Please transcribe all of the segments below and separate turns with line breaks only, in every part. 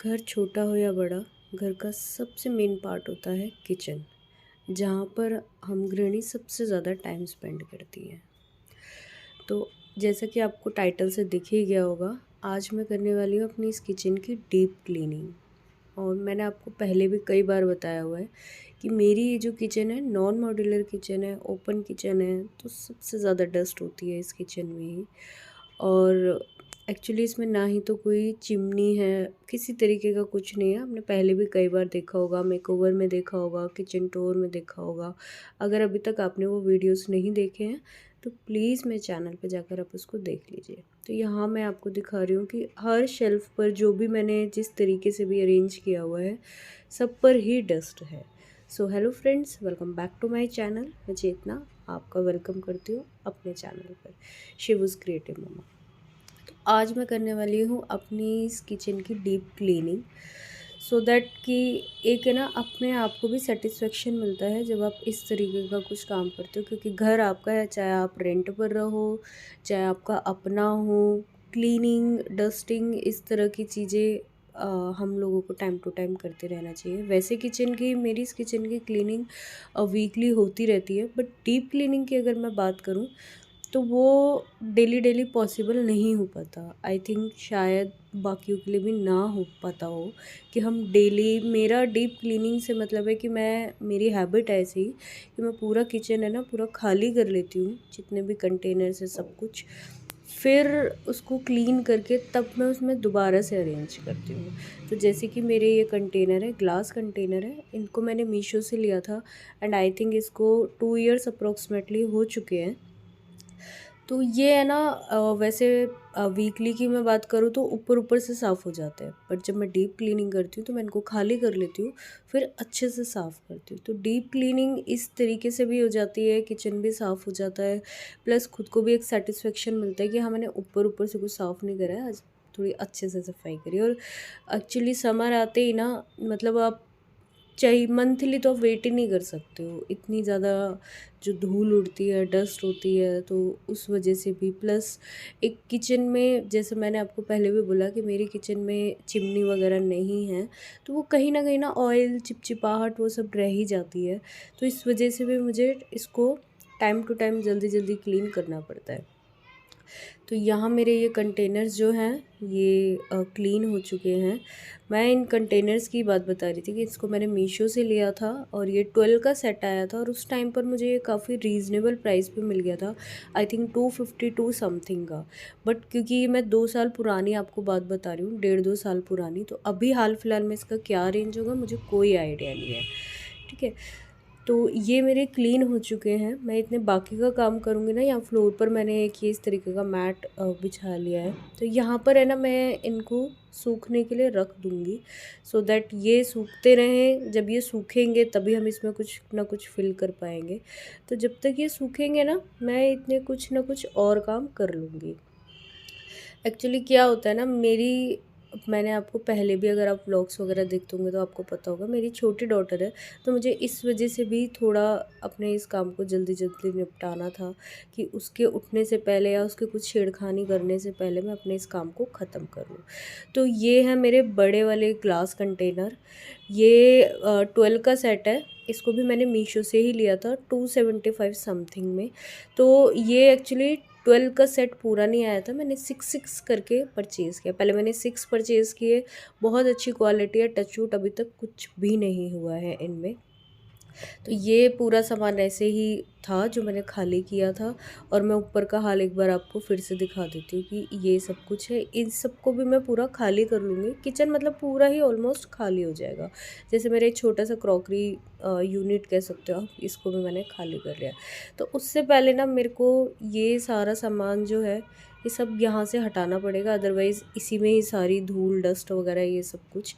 घर छोटा हो या बड़ा, घर का सबसे मेन पार्ट होता है किचन, जहाँ पर हम गृहिणी सबसे ज़्यादा टाइम स्पेंड करती हैं। तो जैसा कि आपको टाइटल से दिख ही गया होगा, आज मैं करने वाली हूँ अपनी इस किचन की डीप क्लीनिंग। और मैंने आपको पहले भी कई बार बताया हुआ है कि मेरी ये जो किचन है, नॉन मॉड्यूलर किचन है, ओपन किचन है, तो सबसे ज़्यादा डस्ट होती है इस किचन में ही। और एक्चुअली इसमें ना ही तो कोई चिमनी है, किसी तरीके का कुछ नहीं है। आपने पहले भी कई बार देखा होगा, मेकओवर में देखा होगा, किचन टूर में देखा होगा। अगर अभी तक आपने वो वीडियोस नहीं देखे हैं तो प्लीज़ मेरे चैनल पे जाकर आप उसको देख लीजिए। तो यहाँ मैं आपको दिखा रही हूँ कि हर शेल्फ़ पर जो भी मैंने जिस तरीके से भी अरेंज किया हुआ है, सब पर ही डस्ट है। So hello friends, welcome back to my channel. मैं चेतना आपका वेलकम करती हूँ अपने चैनल पर, शिवूज़ क्रिएटिव मम्मा। तो आज मैं करने वाली हूँ अपनी इस किचन की डीप क्लीनिंग, सो दैट कि एक है ना, अपने आप को भी सेटिस्फेक्शन मिलता है जब आप इस तरीके का कुछ काम करते हो, क्योंकि घर आपका है, चाहे आप रेंट पर रहो, चाहे आपका अपना हो। क्लीनिंग, डस्टिंग, इस तरह की चीज़ें हम लोगों को टाइम टू टाइम करते रहना चाहिए। वैसे किचन की, मेरी इस किचन की क्लीनिंग वीकली होती रहती है, बट डीप क्लीनिंग की अगर मैं बात करूँ तो वो डेली डेली पॉसिबल नहीं हो पाता। आई थिंक शायद बाकियों के लिए भी ना हो पाता हो कि हम डेली, मेरा डीप क्लीनिंग से मतलब है कि मेरी हैबिट है ऐसी कि मैं पूरा किचन है ना, पूरा खाली कर लेती हूँ, जितने भी कंटेनर्स है सब कुछ, फिर उसको क्लीन करके तब मैं उसमें दोबारा से अरेंज करती हूँ। तो जैसे कि मेरे ये कंटेनर है, ग्लास कंटेनर है, इनको मैंने मीशो से लिया था एंड आई थिंक इसको 2 ईयर्स अप्रॉक्सीमेटली हो चुके हैं। तो ये है ना, वैसे वीकली की मैं बात करूँ तो ऊपर ऊपर से साफ़ हो जाते हैं, बट जब मैं डीप क्लीनिंग करती हूँ तो मैं इनको खाली कर लेती हूँ, फिर अच्छे से साफ़ करती हूँ। तो डीप क्लीनिंग इस तरीके से भी हो जाती है, किचन भी साफ़ हो जाता है, प्लस खुद को भी एक सेटिस्फेक्शन मिलता है कि हाँ, मैंने ऊपर ऊपर से कुछ साफ़ नहीं करा है, आज थोड़ी अच्छे से सफाई करी। और एक्चुअली समर आते ही ना, मतलब आप चाहिए मंथली तो आप वेट ही नहीं कर सकते हो, इतनी ज़्यादा जो धूल उड़ती है, डस्ट होती है, तो उस वजह से भी। प्लस एक किचन में, जैसे मैंने आपको पहले भी बोला कि मेरी किचन में चिमनी वगैरह नहीं है, तो वो कहीं ना ऑयल, चिपचिपाहट, वो सब रह ही जाती है। तो इस वजह से भी मुझे इसको टाइम टू टाइम जल्दी जल्दी क्लीन करना पड़ता है। तो यहाँ मेरे ये कंटेनर्स जो हैं ये क्लीन हो चुके हैं। मैं इन कंटेनर्स की बात बता रही थी कि इसको मैंने मीशो से लिया था और ये 12 का सेट आया था, और उस टाइम पर मुझे ये काफ़ी रीज़नेबल प्राइस पे मिल गया था। आई थिंक 252 समथिंग का। बट क्योंकि ये मैं 2 साल पुरानी आपको बात बता रही हूँ, 1.5-2 साल पुरानी, तो अभी हाल फिलहाल में इसका क्या रेंज होगा मुझे कोई आइडिया नहीं है। ठीक है, तो ये मेरे क्लीन हो चुके हैं। मैं इतने बाकी का काम करूँगी ना, यहाँ फ्लोर पर मैंने एक ये इस तरीके का मैट बिछा लिया है, तो यहाँ पर है ना, मैं इनको सूखने के लिए रख दूँगी, सो दैट ये सूखते रहें। जब ये सूखेंगे तभी हम इसमें कुछ ना कुछ फिल कर पाएंगे। तो जब तक ये सूखेंगे ना, मैं इतने कुछ ना कुछ और काम कर लूँगी। एक्चुअली क्या होता है ना, मैंने आपको पहले भी, अगर आप व्लॉग्स वगैरह देखते होंगे तो आपको पता होगा, मेरी छोटी डॉटर है, तो मुझे इस वजह से भी थोड़ा अपने इस काम को जल्दी जल्दी निपटाना था कि उसके उठने से पहले या उसके कुछ छेड़खानी करने से पहले मैं अपने इस काम को ख़त्म कर लूँ। तो ये है मेरे बड़े वाले ग्लास कंटेनर। ये 12 का सेट है। इसको भी मैंने मीशो से ही लिया था 275 समथिंग में। तो ये एक्चुअली 12 का सेट पूरा नहीं आया था, मैंने 6 करके परचेज़ किया। पहले मैंने 6 परचेज़ किए, बहुत अच्छी क्वालिटी है, टच वुड अभी तक कुछ भी नहीं हुआ है इनमें। तो ये पूरा सामान ऐसे ही था जो मैंने खाली किया था, और मैं ऊपर का हाल एक बार आपको फिर से दिखा देती हूँ कि ये सब कुछ है। इन सबको भी मैं पूरा खाली कर लूँगी, किचन मतलब पूरा ही ऑलमोस्ट खाली हो जाएगा। जैसे मेरा एक छोटा सा क्रॉकरी यूनिट कह सकते हो आप, इसको भी मैंने खाली कर लिया। तो उससे पहले ना, मेरे को ये सारा सामान जो है ये सब यहाँ से हटाना पड़ेगा, अदरवाइज़ इसी में ही सारी धूल, डस्ट वगैरह ये सब कुछ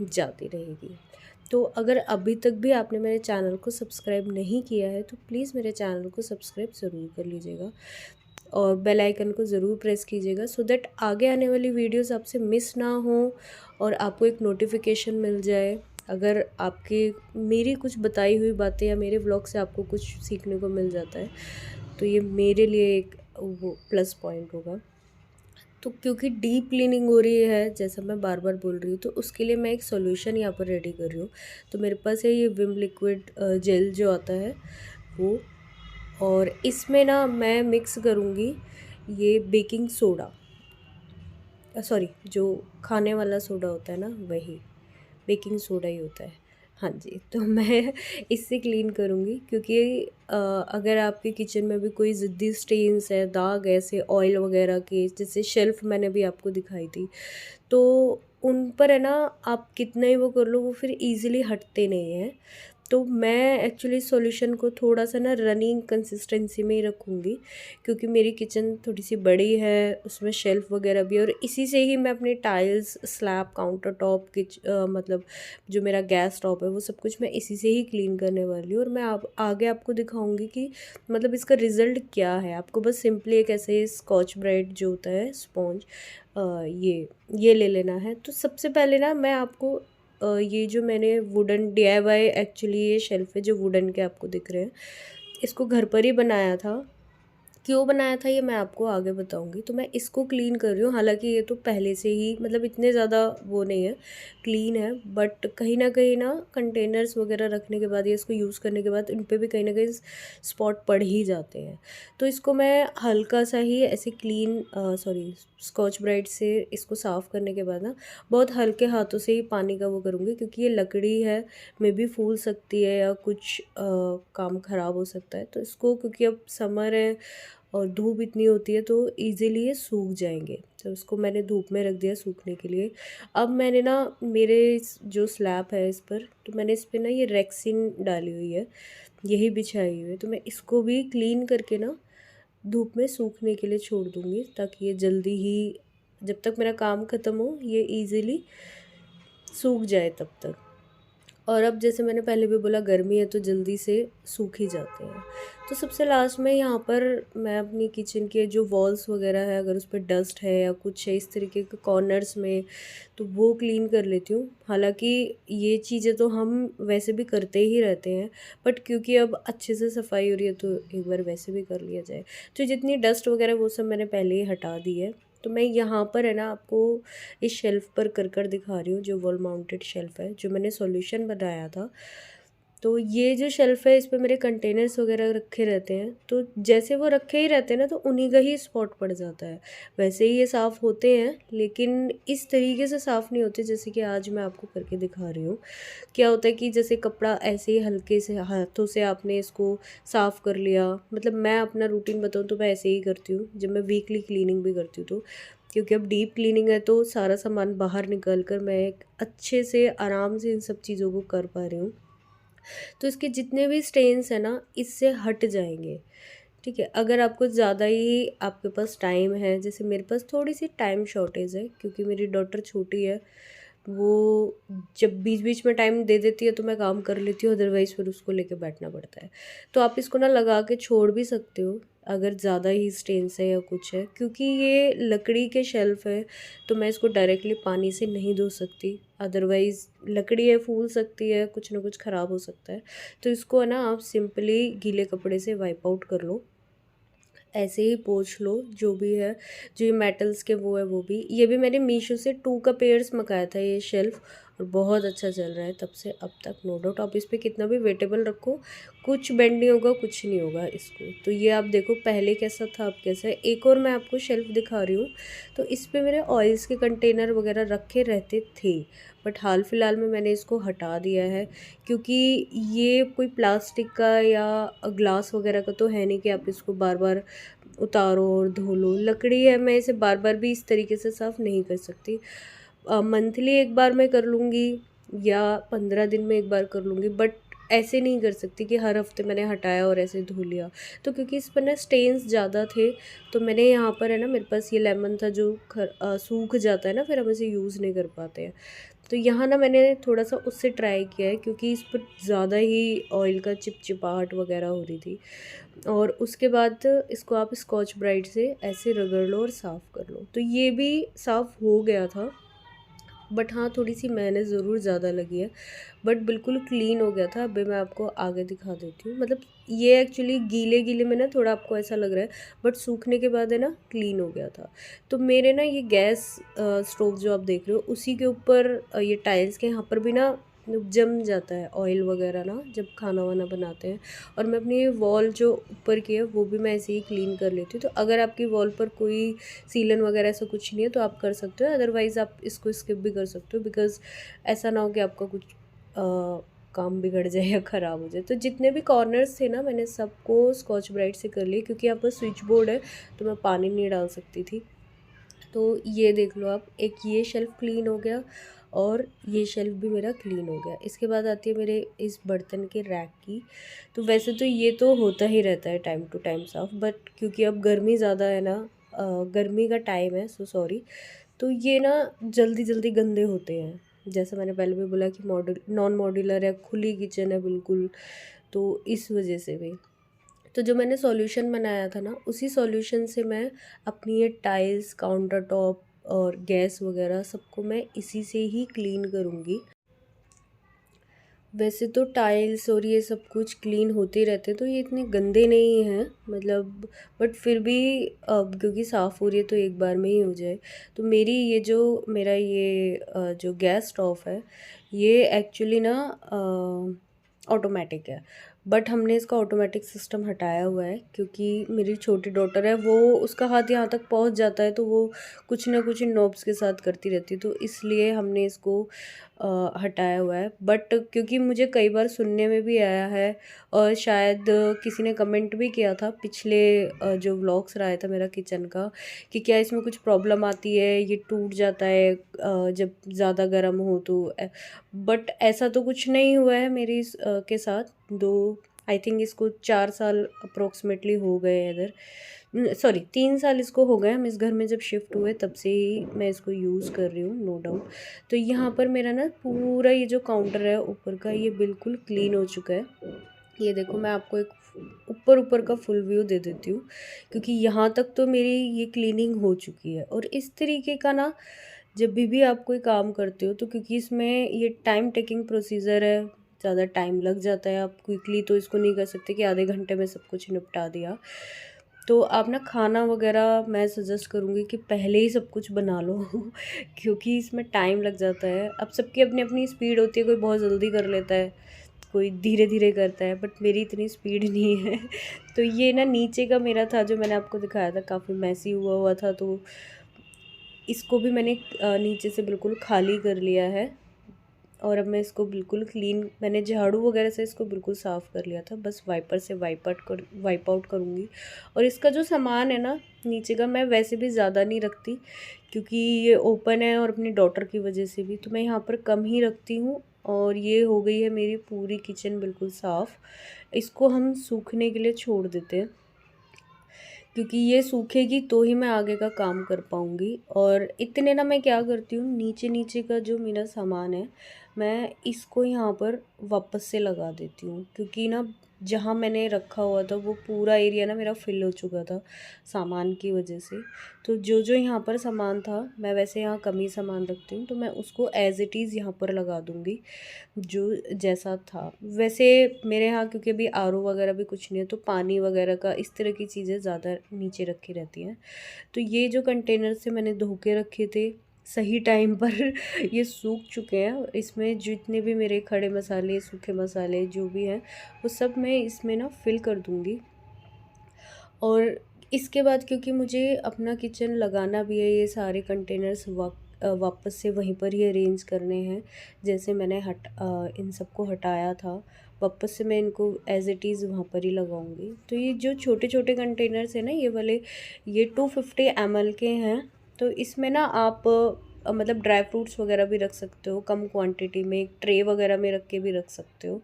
जाती रहेगी। तो अगर अभी तक भी आपने मेरे चैनल को सब्सक्राइब नहीं किया है तो प्लीज़ मेरे चैनल को सब्सक्राइब ज़रूर कर लीजिएगा, और बेल आइकन को ज़रूर प्रेस कीजिएगा, सो दैट आगे आने वाली वीडियोस आपसे मिस ना हो और आपको एक नोटिफिकेशन मिल जाए। अगर आपके मेरी कुछ बताई हुई बातें या मेरे व्लॉग से आपको कुछ सीखने को मिल जाता है तो ये मेरे लिए एक वो प्लस पॉइंट होगा। तो क्योंकि डीप क्लीनिंग हो रही है, जैसा मैं बार बार बोल रही हूँ, तो उसके लिए मैं एक सॉल्यूशन यहाँ पर रेडी कर रही हूँ। तो मेरे पास है ये विम लिक्विड जेल जो आता है वो, और इसमें ना मैं मिक्स करूँगी ये बेकिंग सोडा, सॉरी जो खाने वाला सोडा होता है ना, वही बेकिंग सोडा ही होता है। हाँ जी, तो मैं इससे क्लीन करूँगी, क्योंकि अगर आपके किचन में भी कोई ज़िद्दी स्टेन्स है, दाग है ऐसे ऑयल वगैरह के, जैसे शेल्फ़ मैंने भी आपको दिखाई थी, तो उन पर है ना, आप कितना ही वो कर लो, वो फिर ईज़िली हटते नहीं हैं। तो मैं एक्चुअली सॉल्यूशन को थोड़ा-सा ना रनिंग कंसिस्टेंसी में ही रखूँगी, क्योंकि मेरी किचन थोड़ी-सी बड़ी है, उसमें शेल्फ़ वगैरह भी है, और इसी से ही मैं अपने टाइल्स, स्लैब, काउंटर टॉप, मतलब जो मेरा गैस टॉप है, वो सब कुछ मैं इसी से ही क्लीन करने वाली हूँ। और मैं आप आगे आपको दिखाऊँगी कि मतलब इसका रिज़ल्ट क्या है। आपको बस सिंपली एक ऐसे स्कॉच ब्राइट जो होता है स्पॉन्ज, ये ले लेना है। तो सबसे पहले ना मैं आपको ये जो मैंने वुडन डीआईवाई, एक्चुअली ये शेल्फ़ है जो वुडन के आपको दिख रहे हैं, इसको घर पर ही बनाया था। क्यों बनाया था ये मैं आपको आगे बताऊँगी। तो मैं इसको क्लीन कर रही हूँ, हालाँकि ये तो पहले से ही मतलब इतने ज़्यादा वो नहीं है, क्लीन है, बट कहीं न कहीं ना कंटेनर्स वग़ैरह रखने के बाद या इसको यूज़ करने के बाद इन पे भी कहीं न कहीं स्पॉट पड़ ही जाते हैं। तो इसको मैं हल्का-सा ही ऐसे स्कॉच ब्राइट से इसको साफ़ करने के बाद ना बहुत हल्के हाथों से ही पानी का वो करूँगी, क्योंकि ये लकड़ी है, मे बी फूल सकती है या कुछ काम ख़राब हो सकता है। तो इसको, क्योंकि अब समर है और धूप इतनी होती है, तो ईज़िली ये सूख जाएँगे। तो उसको मैंने धूप में रख दिया सूखने के लिए। अब मैंने ना मेरे इस जो स्लैब है इस पर, तो मैंने इस पे ना ये रेक्सिन डाली हुई है, यही बिछाई हुई है। तो मैं इसको भी क्लीन करके ना धूप में सूखने के लिए छोड़ दूँगी, ताकि ये जल्दी ही, जब तक मेरा काम ख़त्म हो, ये ईज़िली सूख जाए तब तक। और अब जैसे मैंने पहले भी बोला, गर्मी है तो जल्दी से सूख ही जाते हैं। तो सबसे लास्ट में यहाँ पर मैं अपनी किचन के जो वॉल्स वगैरह है, अगर उस पर डस्ट है या कुछ है इस तरीके के कॉर्नर्स में, तो वो क्लीन कर लेती हूँ। हालाँकि ये चीज़ें तो हम वैसे भी करते ही रहते हैं, बट क्योंकि अब अच्छे से सफाई हो रही है, तो एक बार वैसे भी कर लिया जाए। तो जितनी डस्ट वगैरह वो सब मैंने पहले ही हटा दी है। तो मैं यहाँ पर है ना आपको इस शेल्फ़ पर कर दिखा रही हूँ, जो वॉल माउंटेड शेल्फ़ है, जो मैंने सॉल्यूशन बनाया था। तो ये जो शेल्फ़ है, इस पे मेरे कंटेनर्स वगैरह रखे रहते हैं, तो जैसे वो रखे ही रहते हैं ना, तो उन्हीं का ही स्पॉट पड़ जाता है। वैसे ही ये साफ़ होते हैं, लेकिन इस तरीके से साफ़ नहीं होते जैसे कि आज मैं आपको करके दिखा रही हूँ। क्या होता है कि जैसे कपड़ा ऐसे ही हल्के से हाथों से आपने इसको साफ़ कर लिया, मतलब मैं अपना रूटीन बताऊँ तो मैं ऐसे ही करती हूँ, जब मैं वीकली क्लीनिंग भी करती हूँ तो। क्योंकि अब डीप क्लीनिंग है, तो सारा सामान बाहर निकाल कर मैं एक अच्छे से आराम से इन सब चीज़ों को कर पा रही हूँ। तो इसके जितने भी स्टेन्स हैं ना, इससे हट जाएंगे। ठीक है, अगर आपको ज़्यादा ही आपके पास टाइम है, जैसे मेरे पास थोड़ी सी टाइम शॉर्टेज है, क्योंकि मेरी डॉटर छोटी है, वो जब बीच बीच में टाइम दे देती है तो मैं काम कर लेती हूँ, अदरवाइज़ फिर उसको लेके बैठना पड़ता है। तो आप इसको ना लगा के छोड़ भी सकते हो, अगर ज़्यादा ही स्टेन्स है या कुछ है, क्योंकि ये लकड़ी के शेल्फ़ है, तो मैं इसको डायरेक्टली पानी से नहीं धो सकती, अदरवाइज़ लकड़ी है, फूल सकती है, कुछ ना कुछ ख़राब हो सकता है। तो इसको है ना आप सिंपली गीले कपड़े से वाइप आउट कर लो, ऐसे ही पोंछ लो, जो भी है, जो ये मेटल्स के वो है वो भी। ये भी मैंने मीशो से 2 का पेयर्स मँगाया था ये शेल्फ़, और बहुत अच्छा चल रहा है तब से अब तक, नो डाउट। आप इस पे कितना भी वेटेबल रखो, कुछ बेंड नहीं होगा, कुछ नहीं होगा इसको। तो ये आप देखो पहले कैसा था, अब कैसा है। एक और मैं आपको शेल्फ़ दिखा रही हूँ, तो इस पे मेरे ऑयल्स के कंटेनर वगैरह रखे रहते थे, बट हाल फिलहाल में मैंने इसको हटा दिया है, क्योंकि ये कोई प्लास्टिक का या ग्लास वगैरह का तो है नहीं कि आप इसको बार-बार उतारो और धो लो। लकड़ी है, मैं इसे बार-बार भी इस तरीके से साफ़ नहीं कर सकती। मंथली एक बार मैं कर लूँगी या 15 दिन में एक बार कर लूँगी, बट ऐसे नहीं कर सकती कि हर हफ़्ते मैंने हटाया और ऐसे धो लिया। तो क्योंकि इस पर ना स्टेन्स ज़्यादा थे, तो मैंने यहाँ पर है ना, मेरे पास ये लेमन था जो सूख जाता है ना, फिर हम इसे यूज़ नहीं कर पाते हैं। तो यहाँ ना मैंने थोड़ा-सा उससे ट्राई किया है, क्योंकि इस पर ज़्यादा ही ऑयल का चिपचिपाहट वगैरह हो रही थी। और उसके बाद इसको आप स्कॉच ब्राइट से ऐसे रगड़ लो और साफ़ कर लो, तो ये भी साफ़ हो गया था। बट हाँ, थोड़ी-सी मेहनत ज़रूर ज़्यादा लगी है, बट बिल्कुल क्लीन हो गया था। अभी मैं आपको आगे दिखा देती हूँ। मतलब ये एक्चुअली गीले-गीले में ना थोड़ा आपको ऐसा लग रहा है, बट सूखने के बाद है ना क्लीन हो गया था। तो मेरे ना ये गैस स्टोव जो आप देख रहे हो उसी के ऊपर ये टाइल्स के यहाँ पर भी ना जम जाता है ऑयल वगैरह ना जब खाना-वाना बनाते हैं। और मैं अपनी वॉल जो ऊपर की है वो भी मैं ऐसे ही क्लीन कर लेती हूँ। तो अगर आपकी वॉल पर कोई सीलन वगैरह ऐसा कुछ नहीं है तो आप कर सकते हो, अदरवाइज़ आप इसको स्किप भी कर सकते हो, बिकॉज़ ऐसा ना हो कि आपका कुछ काम बिगड़ जाए या ख़राब हो जाए। तो जितने भी कॉर्नर्स थे ना मैंने सबको स्कॉच ब्राइट से कर लिए, क्योंकि यहाँ पर स्विच बोर्ड है तो मैं पानी नहीं डाल सकती थी। तो ये देख लो आप, एक ये शेल्फ़ क्लीन हो गया और ये शेल्फ़ भी मेरा क्लीन हो गया। इसके बाद आती है मेरे इस बर्तन के रैक की। तो वैसे तो ये तो होता ही रहता है टाइम टू टाइम साफ़, बट क्योंकि अब गर्मी ज़्यादा है ना, गर्मी का टाइम है, सो सॉरी, तो ये ना जल्दी-जल्दी गंदे होते हैं। जैसे मैंने पहले भी बोला कि नॉन मॉड्यूलर है, खुली किचन है बिल्कुल, तो इस वजह से भी। तो जो मैंने सॉल्यूशन बनाया था ना, उसी सॉल्यूशन से मैं अपनी ये टाइल्स, काउंटर टॉप और गैस वगैरह सबको मैं इसी से ही क्लीन करूँगी। वैसे तो टाइल्स और ये सब कुछ क्लीन होते रहते हैं, तो ये इतने गंदे नहीं हैं, मतलब, बट फिर भी अब क्योंकि साफ़ हो रही है तो एक बार में ही हो जाए। तो मेरा ये जो गैस स्टोव है, ये एक्चुअली ना ऑटोमेटिक है। बट हमने इसका ऑटोमेटिक सिस्टम हटाया हुआ है, क्योंकि मेरी छोटी डॉटर है, वो उसका हाथ यहाँ तक पहुँच जाता है तो वो कुछ ना कुछ इन नॉब्स के साथ करती रहती है, तो इसलिए हमने इसको हटाया हुआ है। बट क्योंकि मुझे कई बार सुनने में भी आया है और शायद किसी ने कमेंट भी किया था पिछले जो व्लॉग्स रहा था मेरा किचन का, कि क्या इसमें कुछ प्रॉब्लम आती है, ये टूट जाता है जब ज़्यादा गर्म हो तो। बट ऐसा तो कुछ नहीं हुआ है मेरी के साथ। दो आई थिंक इसको 4 साल अप्रोक्सीमेटली हो गए हैं इधर, सॉरी 3 साल इसको हो गए। हम इस घर में जब शिफ्ट हुए तब से ही मैं इसको यूज़ कर रही हूँ, नो डाउट। तो यहाँ पर मेरा ना पूरा ये जो काउंटर है ऊपर का, ये बिल्कुल क्लीन हो चुका है। ये देखो, मैं आपको एक ऊपर ऊपर का फुल व्यू दे देती हूँ, क्योंकि यहाँ तक तो मेरी ये क्लीनिंग हो चुकी है। और इस तरीके का ना, जब भी आप कोई काम करते हो तो क्योंकि इसमें ये टाइम टेकिंग प्रोसीजर है, ज़्यादा टाइम लग जाता है। आप क्विकली तो इसको नहीं कर सकते कि आधे घंटे में सब कुछ निपटा दिया। तो आप ना खाना वगैरह मैं सजेस्ट करूँगी कि पहले ही सब कुछ बना लो क्योंकि इसमें टाइम लग जाता है। अब सबकी अपनी अपनी स्पीड होती है, कोई बहुत जल्दी कर लेता है, कोई धीरे धीरे करता है, बट मेरी इतनी स्पीड नहीं है तो ये ना नीचे का मेरा था जो मैंने आपको दिखाया था, काफ़ी मैसी हुआ हुआ था, तो इसको भी मैंने नीचे से बिल्कुल खाली कर लिया है। और अब मैं इसको बिल्कुल क्लीन, मैंने झाड़ू वगैरह से इसको बिल्कुल साफ़ कर लिया था, बस वाइपर से वाइप आउट करूँगी। और इसका जो सामान है ना नीचे का, मैं वैसे भी ज़्यादा नहीं रखती, क्योंकि ये ओपन है और अपनी डॉटर की वजह से भी, तो मैं यहाँ पर कम ही रखती हूँ। और ये हो गई है मेरी पूरी किचन बिल्कुल साफ़। इसको हम सूखने के लिए छोड़ देते हैं, क्योंकि ये सूखेगी तो ही मैं आगे का काम कर पाऊँगी। और इतने ना मैं क्या करती हूँ, नीचे नीचे का जो मेरा सामान है, मैं इसको यहाँ पर वापस से लगा देती हूँ, क्योंकि ना जहाँ मैंने रखा हुआ था वो पूरा एरिया ना मेरा फिल हो चुका था सामान की वजह से। तो जो जो यहाँ पर सामान था, मैं वैसे यहाँ कम ही सामान रखती हूँ, तो मैं उसको एज़ इट इज़ यहाँ पर लगा दूँगी जो जैसा था। वैसे मेरे यहाँ क्योंकि अभी आरओ वगैरह भी कुछ नहीं है, तो पानी वगैरह का इस तरह की चीज़ें ज़्यादा नीचे रखी रहती हैं। तो ये जो कंटेनर से मैंने धो के रखे थे सही टाइम पर ये सूख चुके हैं, और इसमें जितने भी मेरे खड़े मसाले, सूखे मसाले जो भी हैं, वो सब मैं इसमें ना फिल कर दूँगी। और इसके बाद क्योंकि मुझे अपना किचन लगाना भी है, ये सारे कंटेनर्स वापस से वहीं पर ही अरेंज करने हैं, जैसे मैंने इन सबको हटाया था, वापस से मैं इनको एज़ इट इज़ वहाँ पर ही लगाऊंगी। तो ये जो छोटे छोटे कंटेनर्स हैं ना, ये वाले, ये 250 ml के हैं। तो इसमें ना आप मतलब ड्राई फ्रूट्स वगैरह भी रख सकते हो कम क्वांटिटी में, एक ट्रे वगैरह में रख के भी रख सकते हो।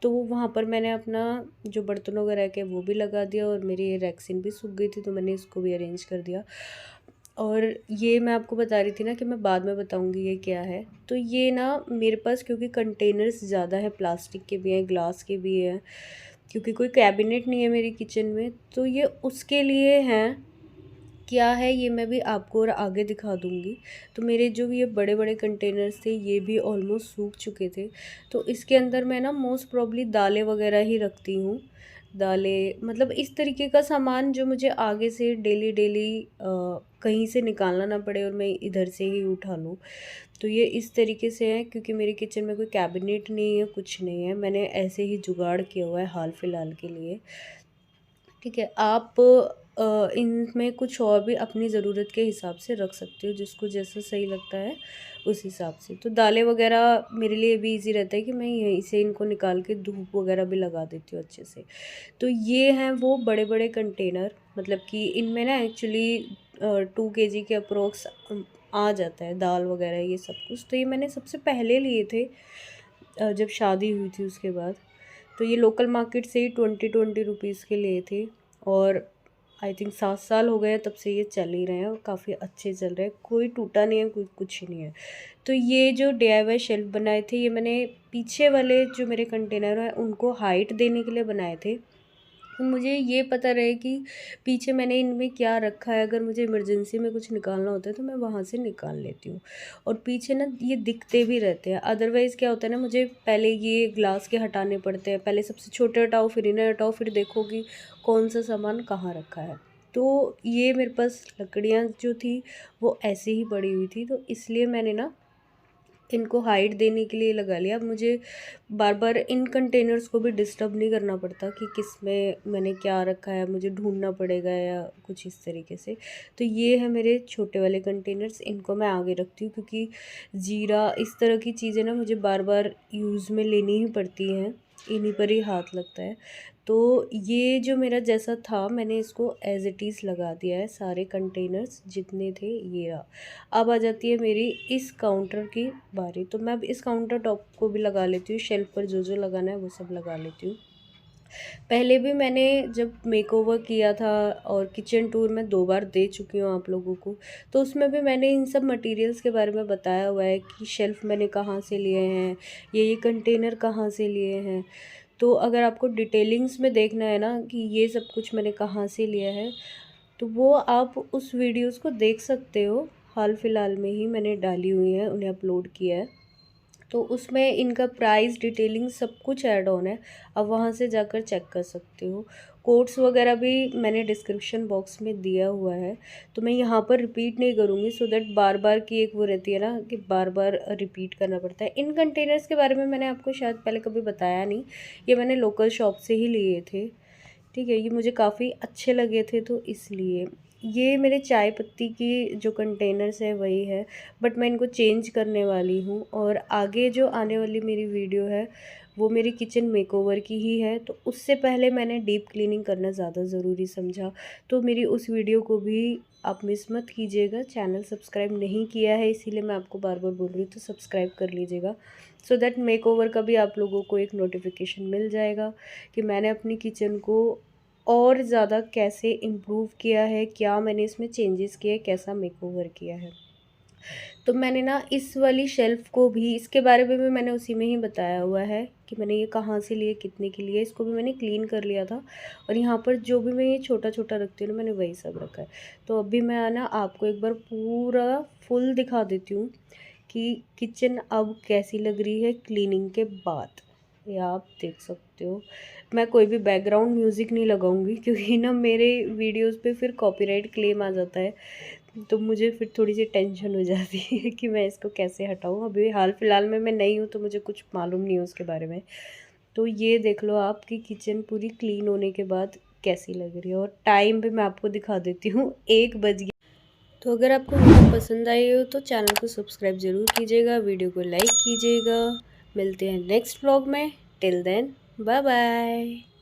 तो वहाँ पर मैंने अपना जो बर्तन वगैरह के वो भी लगा दिया, और मेरी ये रैक्सिन भी सूख गई थी तो मैंने इसको भी अरेंज कर दिया। और ये मैं आपको बता रही थी ना कि मैं बाद में बताऊंगी ये क्या है। तो ये ना मेरे पास क्योंकि कंटेनर्स ज़्यादा है, प्लास्टिक के भी हैं, ग्लास के भी हैं, क्योंकि कोई कैबिनेट नहीं है मेरी किचन में, तो ये उसके लिए हैं। क्या है ये मैं भी आपको और आगे दिखा दूँगी। तो मेरे जो ये बड़े-बड़े कंटेनर्स थे ये भी ऑलमोस्ट सूख चुके थे। तो इसके अंदर मैं ना मोस्ट प्रॉब्ली दालें वग़ैरह ही रखती हूँ। दालें मतलब इस तरीके का सामान जो मुझे आगे से डेली कहीं से निकालना ना पड़े और मैं इधर से ही उठा लूँ। तो ये इस तरीके से है, क्योंकि मेरे किचन में कोई कैबिनेट नहीं है, कुछ नहीं है। मैंने ऐसे ही जुगाड़ किया हुआ है हाल फ़िलहाल के लिए। ठीक है, आप इनमें कुछ और भी अपनी ज़रूरत के हिसाब से रख सकते हो, जिसको जैसा सही लगता है उस हिसाब से। तो दालें वग़ैरह मेरे लिए भी ईज़ी रहता है कि मैं यहीं से इनको निकाल के धूप वग़ैरह भी लगा देती हूँ अच्छे से। तो ये हैं वो बड़े-बड़े कंटेनर, मतलब कि इनमें ना एक्चुअली 2 केजी के अप्रॉक्स आ जाता है दाल वग़ैरह ये सब कुछ। तो ये मैंने सबसे पहले लिए थे जब शादी हुई थी उसके बाद। तो ये लोकल मार्केट से ही 20 रुपीज़ के लिए थे, और आई थिंक 7 साल हो गए हैं तब से ये चल ही रहे हैं और काफ़ी अच्छे चल रहे हैं। कोई टूटा नहीं है, कोई कुछ नहीं है। तो ये जो डीआईवाई शेल्फ़ बनाए थे ये मैंने पीछे वाले जो मेरे कंटेनर हैं उनको हाइट देने के लिए बनाए थे। तो मुझे ये पता रहे कि पीछे मैंने इनमें क्या रखा है, अगर मुझे इमरजेंसी में कुछ निकालना होता है तो मैं वहाँ से निकाल लेती हूँ। और पीछे ना ये दिखते भी रहते हैं, अदरवाइज़ क्या होता है ना, मुझे पहले ये ग्लास के हटाने पड़ते हैं। पहले सबसे छोटे हटाओ, फिर इन्हें हटाओ, फिर देखो कि कौन सा सामान कहाँ रखा है। तो ये मेरे पास लकड़ियाँ जो थी वो ऐसे ही पड़ी हुई थी, तो इसलिए मैंने ना इनको हाइट देने के लिए लगा लिया। अब मुझे बार बार इन कंटेनर्स को भी डिस्टर्ब नहीं करना पड़ता कि किस में मैंने क्या रखा है, मुझे ढूंढना पड़ेगा या कुछ इस तरीके से। तो ये है मेरे छोटे वाले कंटेनर्स, इनको मैं आगे रखती हूँ क्योंकि जीरा इस तरह की चीज़ें ना मुझे बार बार यूज़ में लेनी ही पड़ती हैं, इन्हीं पर ही हाथ लगता है। तो ये जो मेरा जैसा था मैंने इसको एज़ इट इज़ लगा दिया है, सारे कंटेनर्स जितने थे ये रहा। अब आ जाती है मेरी इस काउंटर की बारी। तो मैं अब इस काउंटर टॉप को भी लगा लेती हूँ, शेल्फ़ पर जो लगाना है वो सब लगा लेती हूँ। पहले भी मैंने जब मेकओवर किया था और किचन टूर मैं 2 बार दे चुकी हूँ आप लोगों को, तो उसमें भी मैंने इन सब मटेरियल्स के बारे में बताया हुआ है कि शेल्फ़ मैंने कहाँ से लिए हैं, ये कंटेनर कहाँ से लिए हैं। तो अगर आपको डिटेलिंग्स में देखना है ना कि ये सब कुछ मैंने कहाँ से लिया है, तो वो आप उस वीडियोस को देख सकते हो। हाल फिलहाल में ही मैंने डाली हुई है, उन्हें अपलोड किया है। तो उसमें इनका प्राइस डिटेलिंग सब कुछ ऐड ऑन है, आप वहाँ से जाकर चेक कर सकते हो। कोड्स वगैरह भी मैंने डिस्क्रिप्शन बॉक्स में दिया हुआ है, तो मैं यहाँ पर रिपीट नहीं करूँगी सो दैट बार बार की एक वो रहती है ना कि बार बार रिपीट करना पड़ता है। इन कंटेनर्स के बारे में मैंने आपको शायद पहले कभी बताया नहीं, ये मैंने लोकल शॉप से ही लिए थे। ठीक है, ये मुझे काफ़ी अच्छे लगे थे तो इसलिए। ये मेरे चाय पत्ती की जो कंटेनर्स है वही है, बट मैं इनको चेंज करने वाली हूँ। और आगे जो आने वाली मेरी वीडियो है वो मेरी किचन मेकओवर की ही है, तो उससे पहले मैंने डीप क्लीनिंग करना ज़्यादा ज़रूरी समझा। तो मेरी उस वीडियो को भी आप मिस मत कीजिएगा। चैनल सब्सक्राइब नहीं किया है इसीलिए मैं आपको बार बार बोल रही हूँ, तो सब्सक्राइब कर लीजिएगा सो दैट मेकओवर का भी आप लोगों को एक नोटिफिकेशन मिल जाएगा कि मैंने अपनी किचन को और ज़्यादा कैसे इम्प्रूव किया है, क्या मैंने इसमें चेंजेस किए, कैसा मेकओवर किया है। तो मैंने ना इस वाली शेल्फ़ को भी, इसके बारे में भी मैंने उसी में ही बताया हुआ है कि मैंने ये कहाँ से लिए, कितने की लिए। इसको भी मैंने क्लीन कर लिया था, और यहाँ पर जो भी मैं ये छोटा-छोटा रखती हूँ ना, मैंने वही सब रखा है। तो अभी मैं ना आपको एक बार पूरा फुल दिखा देती हूँ कि किचन अब कैसी लग रही है क्लीनिंग के बाद। ये आप देख सकते हो। मैं कोई भी बैकग्राउंड म्यूज़िक नहीं लगाऊंगी क्योंकि ना मेरे वीडियोस पे फिर कॉपीराइट क्लेम आ जाता है, तो मुझे फिर थोड़ी सी टेंशन हो जाती है कि मैं इसको कैसे हटाऊँ। अभी हाल फिलहाल में मैं नई हूँ तो मुझे कुछ मालूम नहीं है उसके बारे में। तो ये देख लो आपकी किचन पूरी क्लीन होने के बाद कैसी लग रही है। और टाइम भी मैं आपको दिखा देती हूँ, 1 बज गया। तो अगर आपको वीडियो पसंद आई हो तो चैनल को सब्सक्राइब ज़रूर कीजिएगा, वीडियो को लाइक कीजिएगा। मिलते हैं नेक्स्ट व्लॉग में। Till then bye bye.